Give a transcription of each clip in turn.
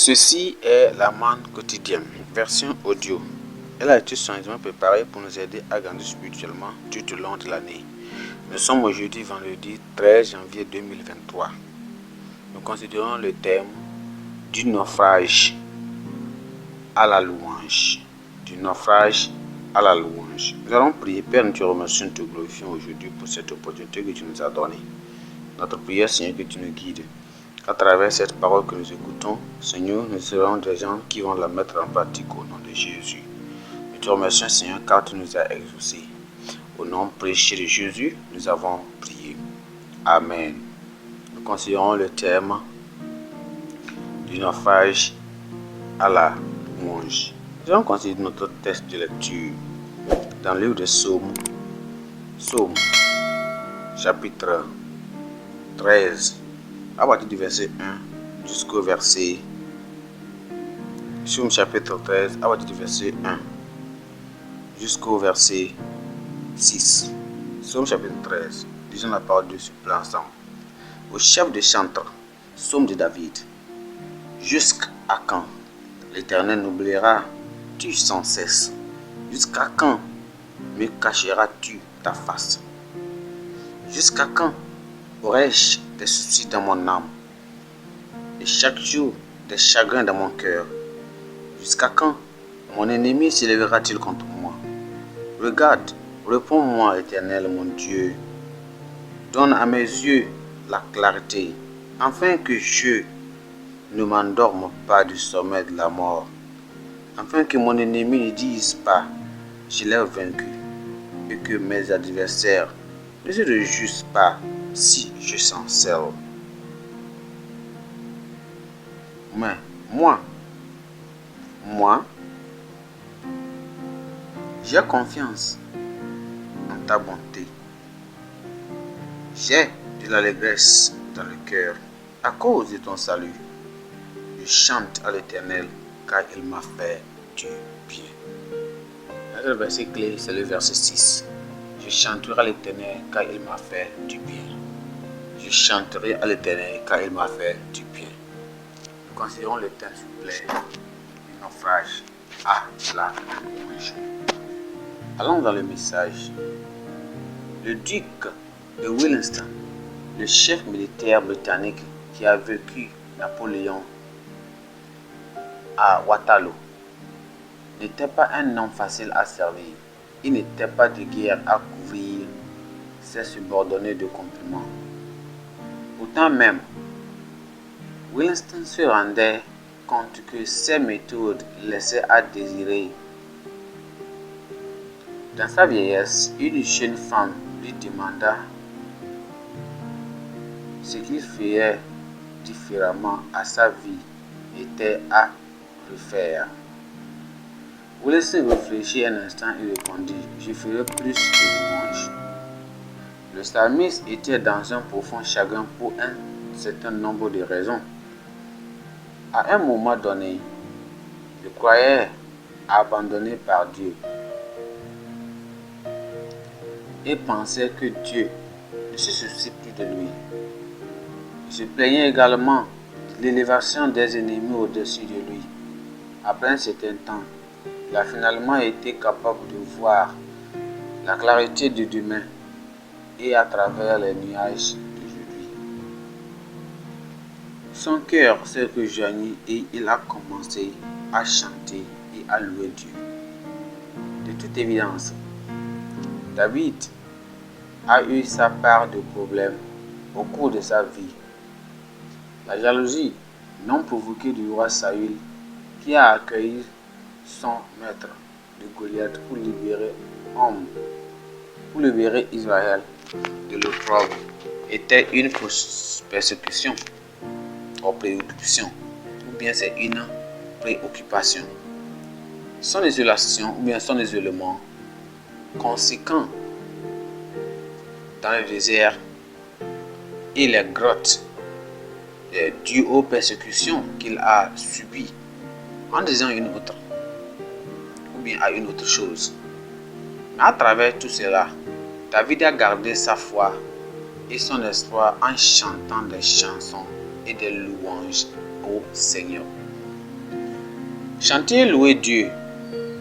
Ceci est la manne quotidienne, version audio. Elle a été soigneusement préparée pour nous aider à grandir spirituellement tout au long de l'année. Nous sommes aujourd'hui vendredi 13 janvier 2023. Nous considérons le thème du naufrage à la louange. Du naufrage à la louange. Nous allons prier. Père, nous te remercions, nous te glorifions aujourd'hui pour cette opportunité que tu nous as donnée. Notre prière, Seigneur, que tu nous guides. À travers cette parole que nous écoutons, Seigneur, nous serons des gens qui vont la mettre en pratique au nom de Jésus. Nous te remercions, Seigneur, car tu nous as exaucés. Au nom précieux de Jésus, nous avons prié. Amen. Nous considérons le thème du naufrage à la louange. Nous allons considérer notre texte de lecture dans le livre de Psaume, chapitre 13. À partir du verset 1 jusqu'au verset... Psaume chapitre 13, à partir du verset 1 jusqu'au verset 6. Psaume chapitre 13. Disons la parole de ce plan ensemble. Au chef des chantres, psaume de David. Jusqu'à quand l'Éternel n'oublieras-tu sans cesse? Jusqu'à quand me cacheras-tu ta face? Jusqu'à quand aurais-je des soucis dans mon âme et chaque jour des chagrins dans mon cœur? Jusqu'à quand mon ennemi s'élèvera-t-il contre moi? Regarde, réponds-moi, Éternel mon Dieu. Donne à mes yeux la clarté, afin que je ne m'endorme pas du sommeil de la mort, afin que mon ennemi ne dise pas, je l'ai vaincu, et que mes adversaires ne se réjouissent pas si je chancelle. Mais moi, j'ai confiance en ta bonté. J'ai de l'allégresse dans le cœur à cause de ton salut. Je chante à l'Éternel car il m'a fait du bien. Le verset clé, c'est le verset 6. Je chanterai à l'Éternel car il m'a fait du bien. Je chanterai à l'Éternel car il m'a fait du bien. Nous considérons le thème, s'il vous plaît, du naufrage à la louange. Allons dans le message. Le duc de Wellington, le chef militaire britannique qui a vaincu Napoléon à Waterloo, n'était pas un homme facile à servir. Il n'était pas de guerre à couvrir ses subordonnés de compliments. Pourtant même, Winston se rendait compte que ses méthodes laissaient à désirer. Dans sa vieillesse, une jeune femme lui demanda ce qu'il ferait différemment à sa vie était à refaire. Winston réfléchit un instant et répondit, je ferai plus de louanges. Le psalmiste était dans un profond chagrin pour un certain nombre de raisons. À un moment donné, il croyait abandonné par Dieu et pensait que Dieu ne se soucie plus de lui. Il se plaignait également de l'élévation des ennemis au-dessus de lui. Après un certain temps, il a finalement été capable de voir la clarté de demain et à travers les nuages d'aujourd'hui. Son cœur s'est rejoigni et il a commencé à chanter et à louer Dieu. De toute évidence, David a eu sa part de problèmes au cours de sa vie. La jalousie non provoquée du roi Saül qui a accueilli son maître de Goliath pour libérer Israël de l'opprobre était une fausse persécution ou préoccupation, ou bien c'est une préoccupation. Son isolation ou bien son isolement conséquent dans le désert et les grottes dû aux persécutions qu'il a subies en disant une autre ou bien à une autre chose. Mais à travers tout cela, David a gardé sa foi et son espoir en chantant des chansons et des louanges au Seigneur. Chanter et louer Dieu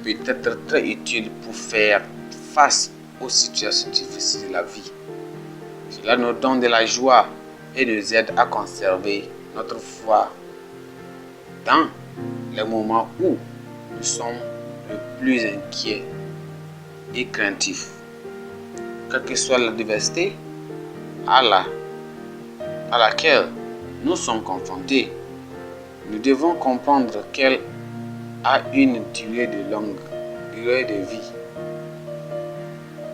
peut être très utile pour faire face aux situations difficiles de la vie. Cela nous donne de la joie et nous aide à conserver notre foi dans les moments où nous sommes le plus inquiets et craintifs. Quelle que soit l'adversité à laquelle nous sommes confrontés, nous devons comprendre qu'elle a une durée de vie.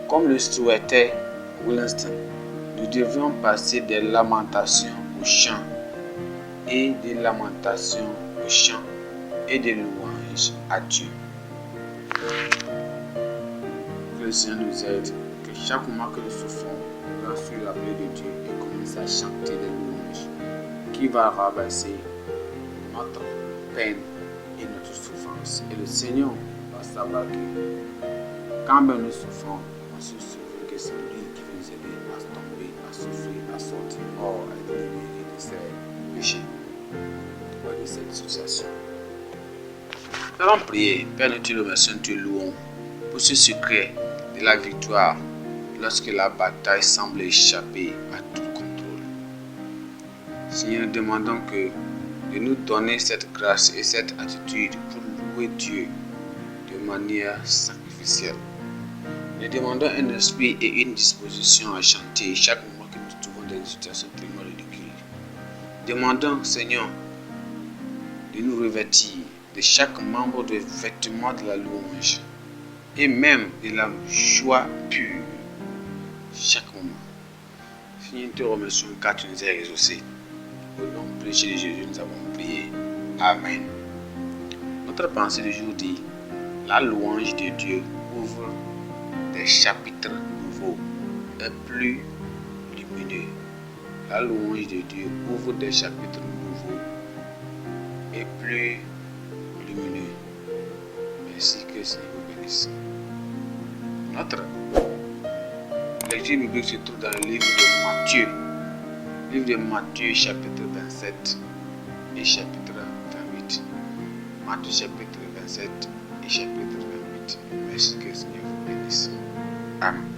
Comme le souhaitait Winston, nous devions passer des lamentations au chant et des lamentations au chant et des louanges à Dieu. Que le Seigneur nous aide, que chaque moment que nous souffrons, nous allons suivre la paix de Dieu et commencer à chanter des louanges qui va ramasser notre peine et notre souffrance. Et le Seigneur va savoir que quand même nous souffrons, on se souvient que c'est lui qui va nous aider à tomber, à souffrir, à sortir hors, à être libéré de ces péchés ou de cette situation. Nous allons prier. Père, nous te remercions, nous te louons pour ce secret de la victoire lorsque la bataille semble échapper à tout contrôle. Seigneur, nous demandons de nous donner cette grâce et cette attitude pour louer Dieu de manière sacrificielle. Nous demandons un esprit et une disposition à chanter chaque moment que nous nous trouvons dans une situation tellement ridicule. Demandons, Seigneur, de nous revêtir de chaque membre de vêtements de la louange et même de la joie pure chaque moment. Seigneur, nous te remercions car tu nous as exaucés. Au nom précieux de Jésus, nous avons prié. Amen. Notre pensée du jour dit: la louange de Dieu ouvre des chapitres nouveaux et plus lumineux. La louange de Dieu ouvre des chapitres nouveaux et plus lumineux. Merci, que le Seigneur vous bénisse. Notre lecture biblique se trouve dans le livre de Matthieu. Livre de Matthieu, chapitre 27 et chapitre 28. Matthieu, chapitre 27 et chapitre 28. Merci, que le Seigneur vous bénisse. Amen.